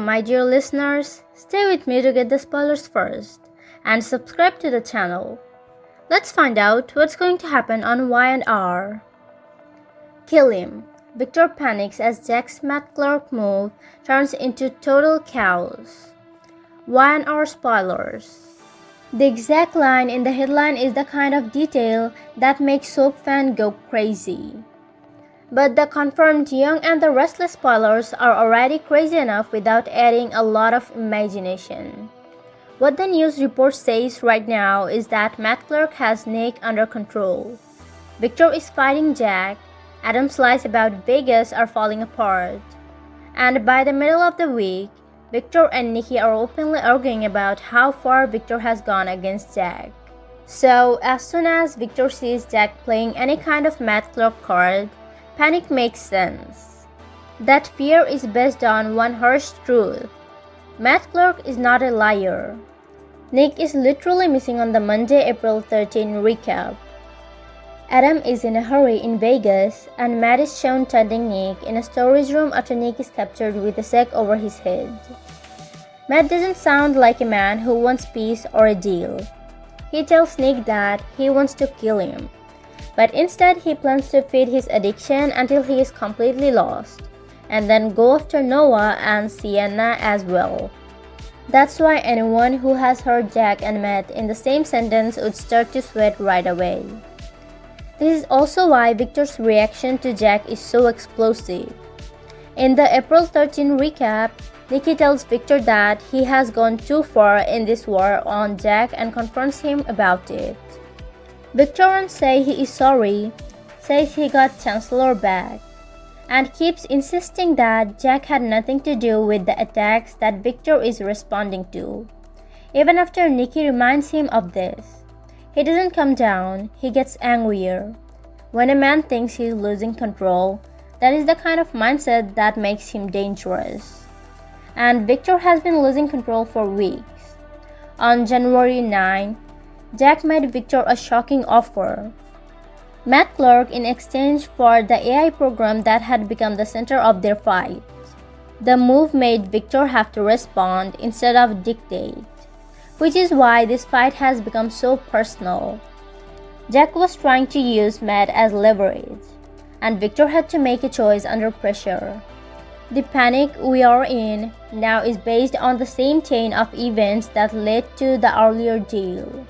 my dear listeners, stay with me to get the spoilers first and subscribe to the channel. Let's find out what's going to happen on Y&R. Kill him. Victor panics as Jack's math clerk move turns into total chaos. Y&R spoilers. The exact line in the headline is the kind of detail that makes soap fans go crazy. But the confirmed Young and the Restless spoilers are already crazy enough without adding a lot of imagination. What the news report says right now is that math clerk has Nick under control. Victor is fighting Jack, Adam's lies about Vegas are falling apart, and by the middle of the week, Victor and Nikki are openly arguing about how far Victor has gone against Jack. So, as soon as Victor sees Jack playing any kind of math clerk card, panic makes sense. That fear is based on one harsh truth. Math clerk is not a liar. Nick is literally missing on the Monday, April 13 recap. Adam is in a hurry in Vegas, and Matt is shown tending Nick in a storage room after Nick is captured with a sack over his head. Matt doesn't sound like a man who wants peace or a deal. He tells Nick that he wants to kill him, but instead he plans to feed his addiction until he is completely lost, and then go after Noah and Sienna as well. That's why anyone who has heard Jack and Matt in the same sentence would start to sweat right away. This is also why Victor's reaction to Jack is so explosive. In the April 13 recap, Nikki tells Victor that he has gone too far in this war on Jack and confronts him about it. Victor won't say he is sorry, says he got Chancellor back, and keeps insisting that Jack had nothing to do with the attacks that Victor is responding to. Even after Nikki reminds him of this, he doesn't calm down, he gets angrier. When a man thinks he's losing control, that is the kind of mindset that makes him dangerous. And Victor has been losing control for weeks. On January 9, Jack made Victor a shocking offer. Matt clerk in exchange for the AI program that had become the center of their fight. The move made Victor have to respond instead of dictate, which is why this fight has become so personal. Jack was trying to use Matt as leverage, and Victor had to make a choice under pressure. The panic we are in now is based on the same chain of events that led to the earlier deal.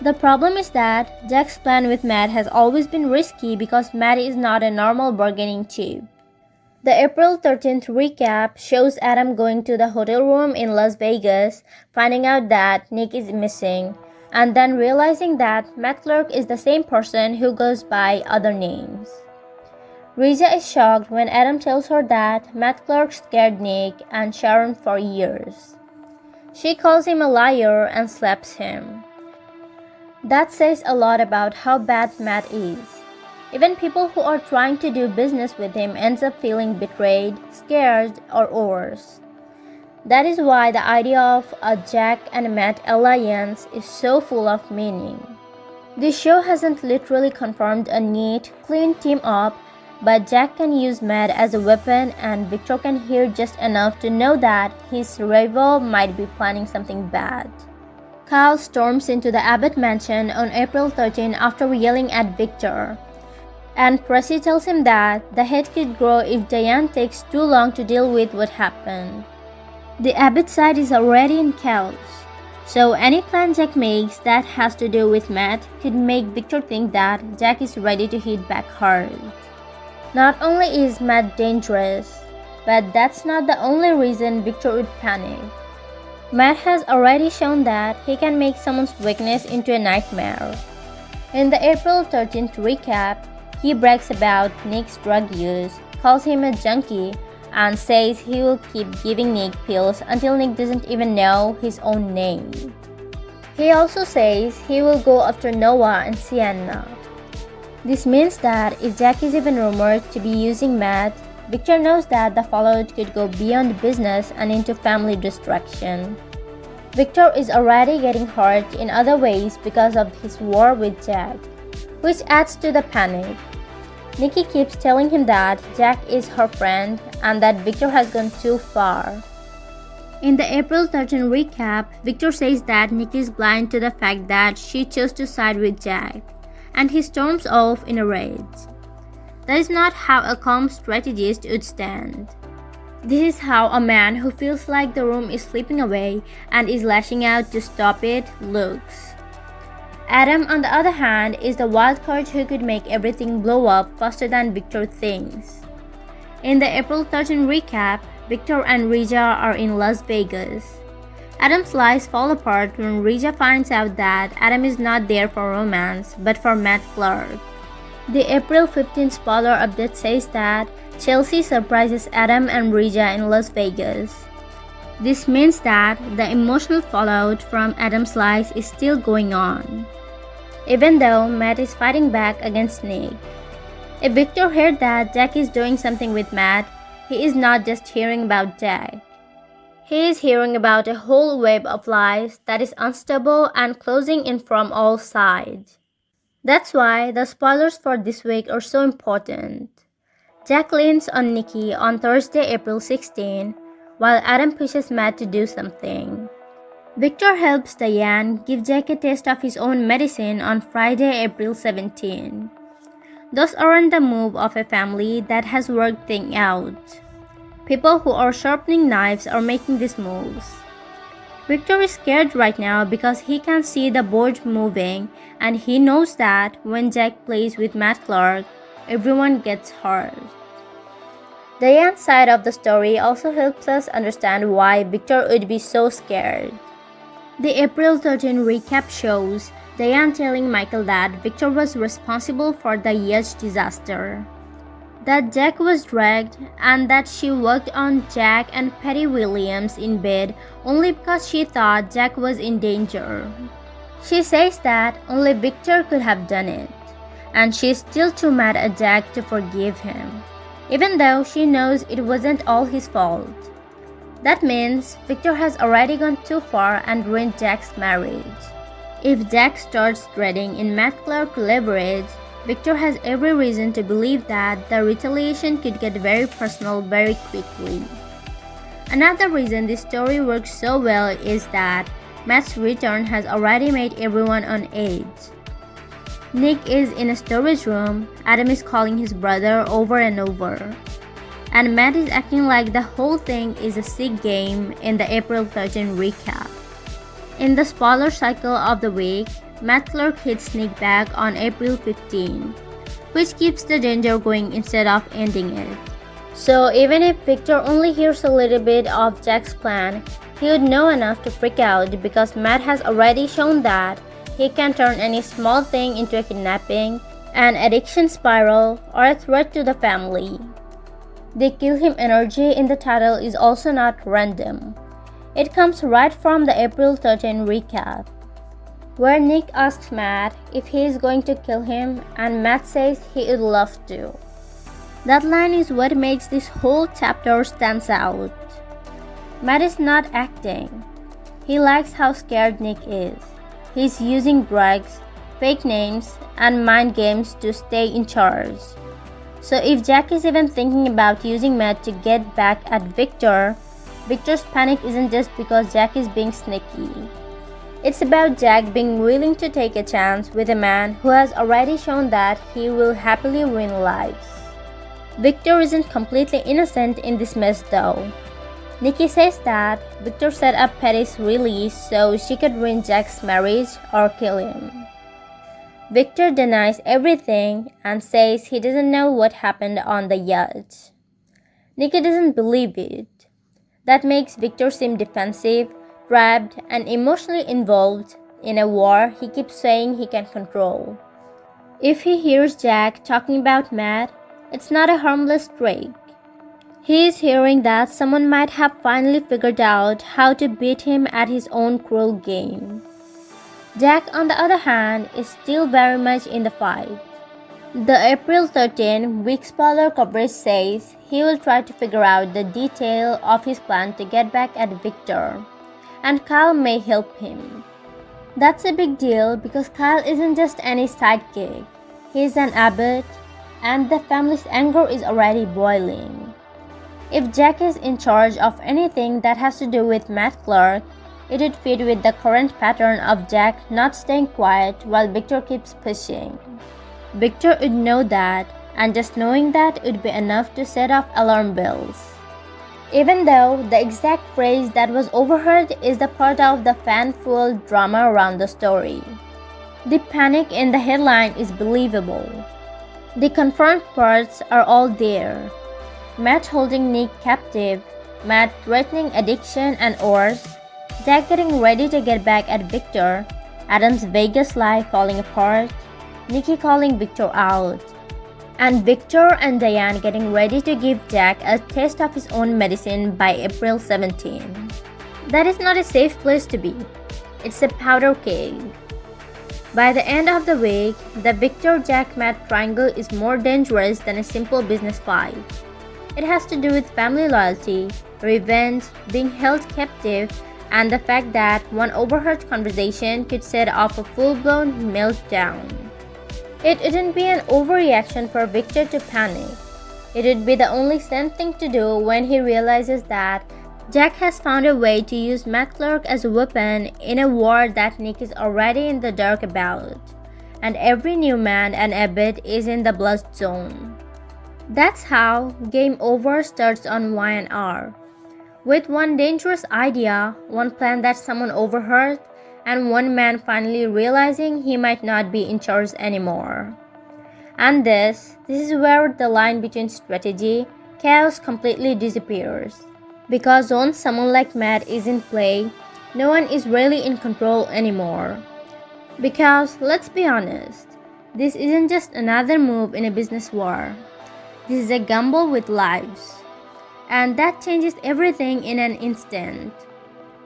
The problem is that Jack's plan with Matt has always been risky because Matt is not a normal bargaining chip. The April 13th recap shows Adam going to the hotel room in Las Vegas, finding out that Nick is missing, and then realizing that Matt clerk is the same person who goes by other names. Risa is shocked when Adam tells her that Matt clerk scared Nick and Sharon for years. She calls him a liar and slaps him. That says a lot about how bad Matt is. Even people who are trying to do business with him ends up feeling betrayed, scared, or worse. That is why the idea of a Jack and Matt alliance is so full of meaning. This show hasn't literally confirmed a neat, clean team-up, but Jack can use Matt as a weapon and Victor can hear just enough to know that his rival might be planning something bad. Kyle storms into the Abbott mansion on April 13 after yelling at Victor, and Pressy tells him that the hate could grow if Diane takes too long to deal with what happened. The Abbott side is already in chaos, so any plan Jack makes that has to do with Matt could make Victor think that Jack is ready to hit back hard. Not only is Matt dangerous, but that's not the only reason Victor would panic. Matt has already shown that he can make someone's weakness into a nightmare. In the April 13th recap, he brags about Nick's drug use, calls him a junkie, and says he will keep giving Nick pills until Nick doesn't even know his own name. He also says he will go after Noah and Sienna. This means that if Jack is even rumored to be using Matt, Victor knows that the fallout could go beyond business and into family destruction. Victor is already getting hurt in other ways because of his war with Jack, which adds to the panic. Nikki keeps telling him that Jack is her friend and that Victor has gone too far. In the April 13 recap, Victor says that Nick is blind to the fact that she chose to side with Jack, and he storms off in a rage. That is not how a calm strategist would stand. This is how a man who feels like the room is slipping away and is lashing out to stop it looks. Adam, on the other hand, is the wild card who could make everything blow up faster than Victor thinks. In the April 13 recap, Victor and Rija are in Las Vegas. Adam's lies fall apart when Rija finds out that Adam is not there for romance but for Matt Clark. The April 15 spoiler update says that Chelsea surprises Adam and Rija in Las Vegas. This means that the emotional fallout from Adam's lies is still going on, even though Matt is fighting back against Nick. If Victor heard that Jack is doing something with Matt, he is not just hearing about Jack. He is hearing about a whole web of lies that is unstable and closing in from all sides. That's why the spoilers for this week are so important. Jack leans on Nikki on Thursday, April 16, while Adam pushes Matt to do something. Victor helps Diane give Jack a taste of his own medicine on Friday, April 17. Those aren't the move of a family that has worked things out. People who are sharpening knives are making these moves. Victor is scared right now because he can see the board moving and he knows that when Jack plays with Matt Clark, everyone gets hurt. Diane's side of the story also helps us understand why Victor would be so scared. The April 13 recap shows Diane telling Michael that Victor was responsible for the yacht disaster, that Jack was dragged, and that she worked on Jack and Patty Williams in bed only because she thought Jack was in danger. She says that only Victor could have done it, and she's still too mad at Jack to forgive him, even though she knows it wasn't all his fault. That means Victor has already gone too far and ruined Jack's marriage. If Jack starts dreading in Matt Clark leverage, Victor has every reason to believe that the retaliation could get very personal very quickly. Another reason this story works so well is that Matt's return has already made everyone on edge. Nick is in a storage room, Adam is calling his brother over and over, and Matt is acting like the whole thing is a sick game in the April 13 recap. In the spoiler cycle of the week, Matt Clark hits Nick back on April 15, which keeps the danger going instead of ending it. So even if Victor only hears a little bit of Jack's plan, he would know enough to freak out because Matt has already shown that he can turn any small thing into a kidnapping, an addiction spiral, or a threat to the family. The kill him energy in the title is also not random. It comes right from the April 13 recap, where Nick asks Matt if he is going to kill him and Matt says he would love to. That line is what makes this whole chapter stands out. Matt is not acting. He likes how scared Nick is. He's using drugs, fake names, and mind games to stay in charge. So if Jack is even thinking about using Matt to get back at Victor, Victor's panic isn't just because Jack is being sneaky. It's about Jack being willing to take a chance with a man who has already shown that he will happily win lives. Victor isn't completely innocent in this mess though. Nikki says that Victor set up Patty's release so she could ruin Jack's marriage or kill him. Victor denies everything and says he doesn't know what happened on the yacht. Nikki doesn't believe it. That makes Victor seem defensive, trapped, and emotionally involved in a war he keeps saying he can control. If he hears Jack talking about Matt, it's not a harmless trick. He is hearing that someone might have finally figured out how to beat him at his own cruel game. Jack, on the other hand, is still very much in the fight. The April 13 week spoiler coverage says he will try to figure out the detail of his plan to get back at Victor, and Kyle may help him. That's a big deal because Kyle isn't just any sidekick. He's an abbot, and the family's anger is already boiling. If Jack is in charge of anything that has to do with Matt Clark, it would fit with the current pattern of Jack not staying quiet while Victor keeps pushing. Victor would know that, and just knowing that would be enough to set off alarm bells. Even though the exact phrase that was overheard is the part of the fan-fueled drama around the story. The panic in the headline is believable. The confirmed parts are all there. Matt holding Nick captive, Matt threatening addiction and worse, Jack getting ready to get back at Victor, Adam's Vegas life falling apart, Nikki calling Victor out, and Victor and Diane getting ready to give Jack a taste of his own medicine by April 17. That is not a safe place to be. It's a powder keg. By the end of the week, the Victor-Jack-Matt triangle is more dangerous than a simple business fight. It has to do with family loyalty, revenge, being held captive, and the fact that one overheard conversation could set off a full-blown meltdown. It wouldn't be an overreaction for Victor to panic. It would be the only sane thing to do when he realizes that Jack has found a way to use Matt Clark as a weapon in a war that Nick is already in the dark about, and every new man and Abbott is in the blood zone. That's how Game Over starts on Y&R, with one dangerous idea, one plan that someone overheard, and one man finally realizing he might not be in charge anymore. And this is where the line between strategy, chaos completely disappears. Because once someone like Matt is in play, no one is really in control anymore. Because, let's be honest, this isn't just another move in a business war. This is a gamble with lives. And that changes everything in an instant.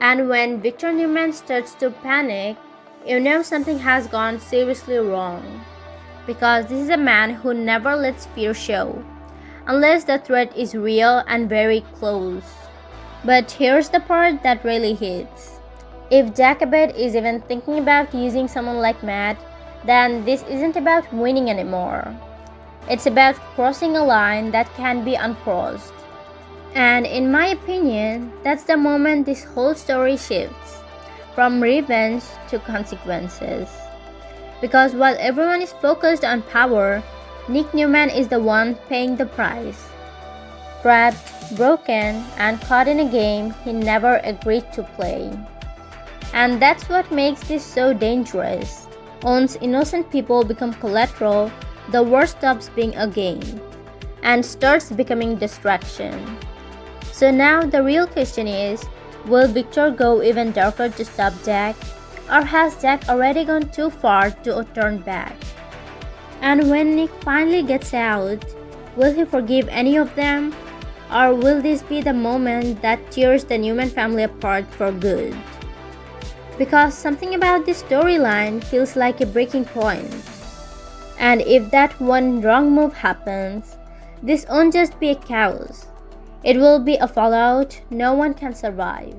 And when Victor Newman starts to panic, you know something has gone seriously wrong. Because this is a man who never lets fear show, unless the threat is real and very close. But here's the part that really hits. If Jack Abbott is even thinking about using someone like Matt, then this isn't about winning anymore. It's about crossing a line that can be uncrossed. And in my opinion, that's the moment this whole story shifts from revenge to consequences. Because while everyone is focused on power, Nick Newman is the one paying the price. Trapped, broken, and caught in a game he never agreed to play. And that's what makes this so dangerous. Once innocent people become collateral, the war stops being a game and starts becoming distraction. So now the real question is, will Victor go even darker to stop Jack? Or has Jack already gone too far to turn back? And when Nick finally gets out, will he forgive any of them? Or will this be the moment that tears the Newman family apart for good? Because something about this storyline feels like a breaking point. And if that one wrong move happens, this won't just be a chaos. It will be a fallout no one can survive.